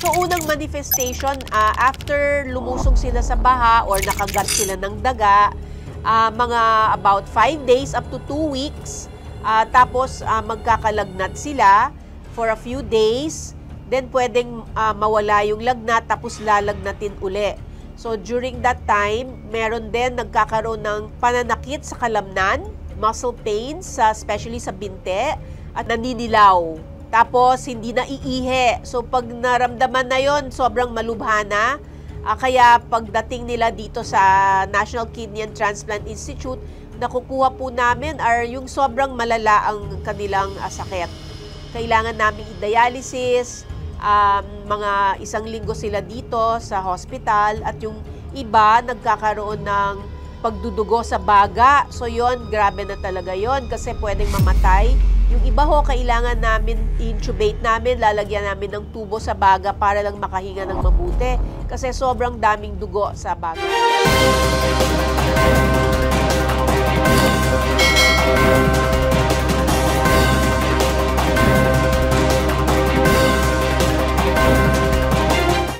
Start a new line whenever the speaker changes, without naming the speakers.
So unang manifestation, after lumusong sila sa baha or nakagat sila ng daga, mga about 5 days up to 2 weeks, tapos magkakalagnat sila for a few days, then pwedeng mawala yung lagnat tapos lalagnatin uli. So during that time, meron din nagkakaroon ng pananakit sa kalamnan, muscle pains, especially sa binte, at naninilaw. Tapos hindi na iihi. So pag naramdaman na yon, sobrang malubha na. Kaya pagdating nila dito sa National Kidney and Transplant Institute, nakukuha po namin are yung sobrang malala ang kanilang sakit. Kailangan namin i-dialysis, mga 1 linggo sila dito sa hospital, at yung iba nagkakaroon ng pagdudugo sa baga. So yon, grabe na talaga yon kasi pwedeng mamatay. Yung iba ho, kailangan namin intubate namin, lalagyan namin ng tubo sa baga para lang makahinga ng mabuti kasi sobrang daming dugo sa baga.